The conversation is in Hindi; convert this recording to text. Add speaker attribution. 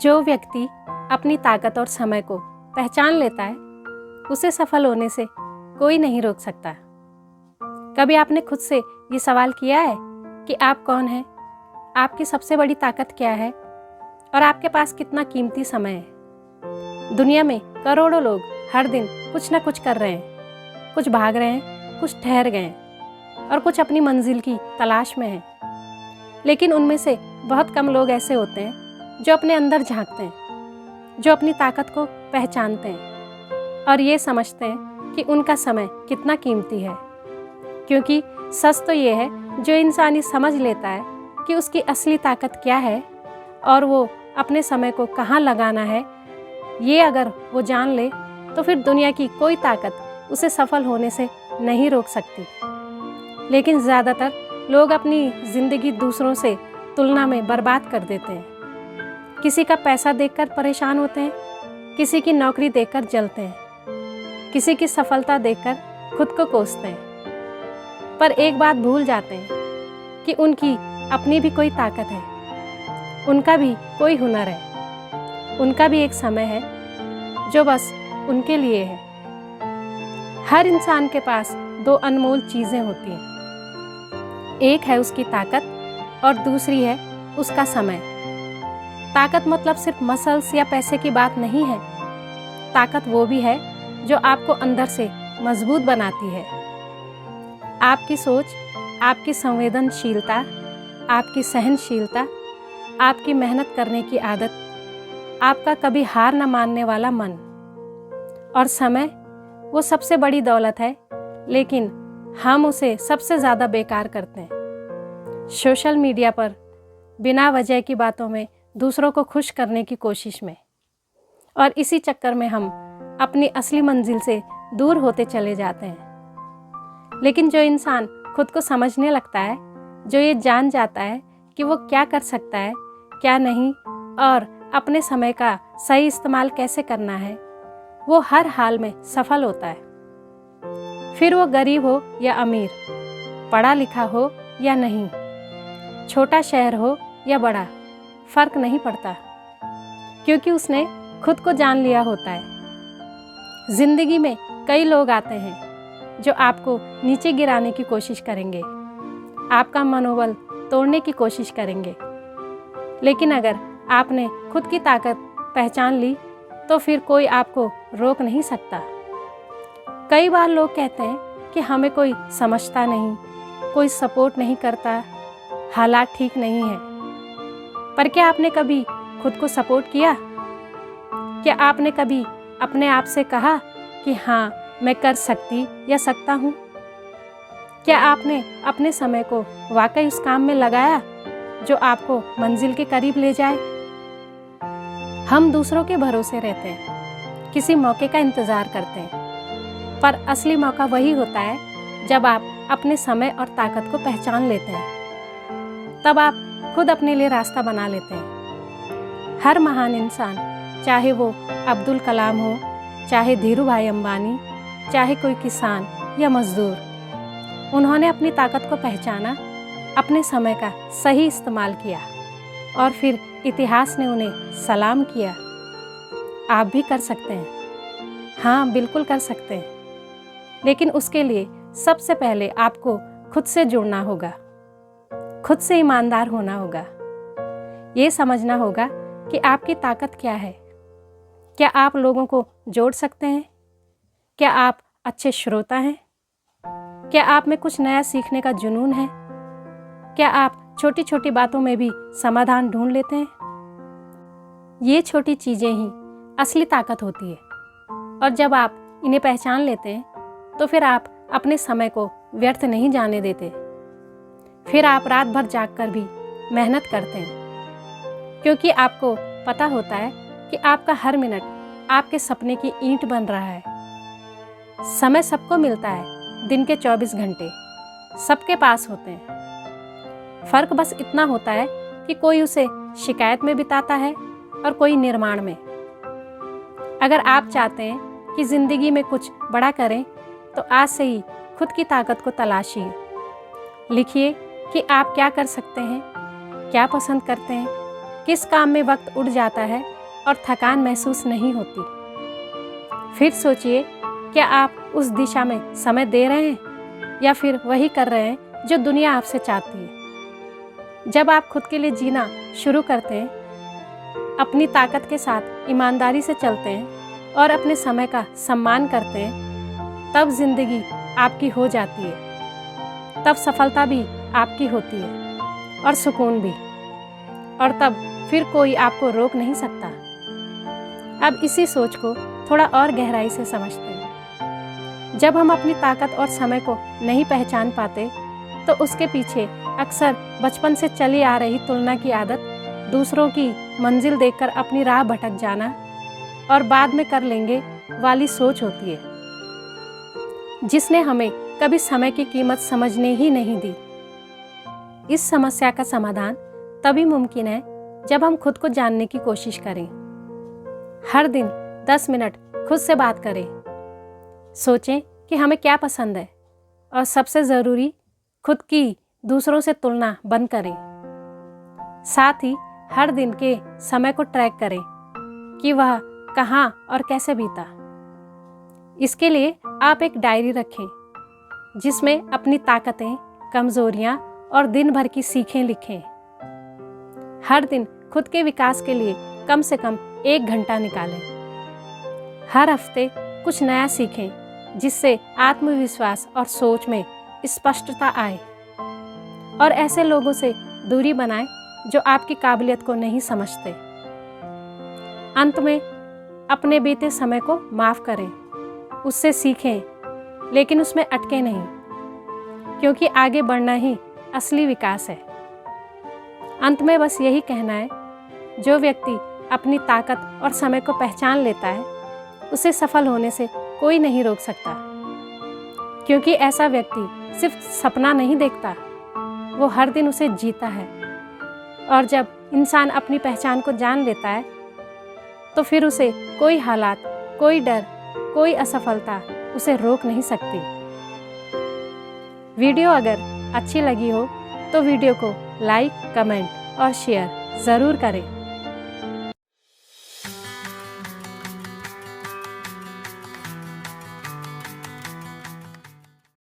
Speaker 1: जो व्यक्ति अपनी ताकत और समय को पहचान लेता है, उसे सफल होने से कोई नहीं रोक सकता। कभी आपने खुद से ये सवाल किया है कि आप कौन हैं, आपकी सबसे बड़ी ताकत क्या है और आपके पास कितना कीमती समय है? दुनिया में करोड़ों लोग हर दिन कुछ ना कुछ कर रहे हैं, कुछ भाग रहे हैं, कुछ ठहर गए हैं और कुछ अपनी मंजिल की तलाश में हैं। लेकिन उनमें से बहुत कम लोग ऐसे होते हैं जो अपने अंदर झांकते हैं, जो अपनी ताकत को पहचानते हैं और ये समझते हैं कि उनका समय कितना कीमती है। क्योंकि सच तो ये है, जो इंसान ये समझ लेता है कि उसकी असली ताकत क्या है और वो अपने समय को कहाँ लगाना है, ये अगर वो जान ले तो फिर दुनिया की कोई ताकत उसे सफल होने से नहीं रोक सकती। लेकिन ज़्यादातर लोग अपनी ज़िंदगी दूसरों से तुलना में बर्बाद कर देते हैं। किसी का पैसा देखकर परेशान होते हैं, किसी की नौकरी देखकर जलते हैं, किसी की सफलता देखकर खुद को कोसते हैं। पर एक बात भूल जाते हैं कि उनकी अपनी भी कोई ताकत है, उनका भी कोई हुनर है, उनका भी एक समय है जो बस उनके लिए है। हर इंसान के पास दो अनमोल चीज़ें होती हैं, एक है उसकी ताकत और दूसरी है उसका समय। ताकत मतलब सिर्फ मसल्स या पैसे की बात नहीं है। ताकत वो भी है जो आपको अंदर से मजबूत बनाती है। आपकी सोच, आपकी संवेदनशीलता, आपकी सहनशीलता, आपकी मेहनत करने की आदत, आपका कभी हार न मानने वाला मन। और समय वो सबसे बड़ी दौलत है, लेकिन हम उसे सबसे ज़्यादा बेकार करते हैं। सोशल मीडिया पर बिना वजह की बातों में दूसरों को खुश करने की कोशिश में, और इसी चक्कर में हम अपनी असली मंजिल से दूर होते चले जाते हैं। लेकिन जो इंसान खुद को समझने लगता है, जो ये जान जाता है कि वो क्या कर सकता है, क्या नहीं, और अपने समय का सही इस्तेमाल कैसे करना है, वो हर हाल में सफल होता है। फिर वो गरीब हो या अमीर, पढ़ा लिखा हो या नहीं, छोटा शहर हो या बड़ा, फर्क नहीं पड़ता, क्योंकि उसने खुद को जान लिया होता है। जिंदगी में कई लोग आते हैं जो आपको नीचे गिराने की कोशिश करेंगे, आपका मनोबल तोड़ने की कोशिश करेंगे। लेकिन अगर आपने खुद की ताकत पहचान ली तो फिर कोई आपको रोक नहीं सकता। कई बार लोग कहते हैं कि हमें कोई समझता नहीं, कोई सपोर्ट नहीं करता, हालात ठीक नहीं है। पर क्या आपने कभी खुद को सपोर्ट किया? क्या आपने कभी अपने आप से कहा कि हाँ, मैं कर सकती या सकता हूँ? क्या आपने अपने समय को वाकई उस काम में लगाया जो आपको मंजिल के करीब ले जाए? हम दूसरों के भरोसे रहते हैं, किसी मौके का इंतज़ार करते हैं, पर असली मौका वही होता है जब आप अपने समय और ताकत को पहचान लेते हैं। तब आप खुद अपने लिए रास्ता बना लेते हैं। हर महान इंसान, चाहे वो अब्दुल कलाम हो, चाहे धीरू भाई अंबानी, चाहे कोई किसान या मजदूर, उन्होंने अपनी ताकत को पहचाना, अपने समय का सही इस्तेमाल किया और फिर इतिहास ने उन्हें सलाम किया। आप भी कर सकते हैं, हाँ बिल्कुल कर सकते हैं। लेकिन उसके लिए सबसे पहले आपको खुद से जुड़ना होगा, खुद से ईमानदार होना होगा। ये समझना होगा कि आपकी ताकत क्या है। क्या आप लोगों को जोड़ सकते हैं? क्या आप अच्छे श्रोता हैं? क्या आप में कुछ नया सीखने का जुनून है? क्या आप छोटी छोटी बातों में भी समाधान ढूंढ लेते हैं? ये छोटी चीज़ें ही असली ताकत होती है। और जब आप इन्हें पहचान लेते हैं तो फिर आप अपने समय को व्यर्थ नहीं जाने देते। फिर आप रात भर जागकर भी मेहनत करते हैं, क्योंकि आपको पता होता है कि आपका हर मिनट आपके सपने की ईंट बन रहा है। समय सबको मिलता है, दिन के 24 घंटे सबके पास होते हैं। फर्क बस इतना होता है कि कोई उसे शिकायत में बिताता है और कोई निर्माण में। अगर आप चाहते हैं कि जिंदगी में कुछ बड़ा करें तो आज से ही खुद की ताकत को तलाशिए। लिखिए कि आप क्या कर सकते हैं, क्या पसंद करते हैं, किस काम में वक्त उड़ जाता है और थकान महसूस नहीं होती। फिर सोचिए, क्या आप उस दिशा में समय दे रहे हैं या फिर वही कर रहे हैं जो दुनिया आपसे चाहती है। जब आप खुद के लिए जीना शुरू करते हैं, अपनी ताकत के साथ ईमानदारी से चलते हैं और अपने समय का सम्मान करते हैं, तब जिंदगी आपकी हो जाती है। तब सफलता भी आपकी होती है और सुकून भी, और तब फिर कोई आपको रोक नहीं सकता। अब इसी सोच को थोड़ा और गहराई से समझते हैं। जब हम अपनी ताकत और समय को नहीं पहचान पाते, तो उसके पीछे अक्सर बचपन से चली आ रही तुलना की आदत, दूसरों की मंजिल देखकर अपनी राह भटक जाना और बाद में कर लेंगे वाली सोच होती है, जिसने हमें कभी समय की कीमत समझने ही नहीं दी। इस समस्या का समाधान तभी मुमकिन है जब हम खुद को जानने की कोशिश करें। हर दिन 10 मिनट खुद से बात करें, सोचें कि हमें क्या पसंद है, और सबसे ज़रूरी, खुद की दूसरों से तुलना बंद करें। साथ ही हर दिन के समय को ट्रैक करें कि वह कहाँ और कैसे बीता। इसके लिए आप एक डायरी रखें जिसमें अपनी ताकतें, कमजोरियां और दिन भर की सीखें लिखें। हर दिन खुद के विकास के लिए कम से कम 1 घंटा निकालें। हर हफ्ते कुछ नया सीखें जिससे आत्मविश्वास और सोच में स्पष्टता आए, और ऐसे लोगों से दूरी बनाएं जो आपकी काबिलियत को नहीं समझते। अंत में अपने बीते समय को माफ़ करें, उससे सीखें, लेकिन उसमें अटके नहीं, क्योंकि आगे बढ़ना ही असली विकास है। अंत में बस यही कहना है, जो व्यक्ति अपनी ताकत और समय को पहचान लेता है, उसे सफल होने से कोई नहीं रोक सकता, क्योंकि ऐसा व्यक्ति सिर्फ सपना नहीं देखता, वो हर दिन उसे जीता है। और जब इंसान अपनी पहचान को जान लेता है, तो फिर उसे कोई हालात, कोई डर, कोई असफलता उसे रोक नहीं सकती। वीडियो अगर अच्छी लगी हो तो वीडियो को लाइक, कमेंट और शेयर ज़रूर करें।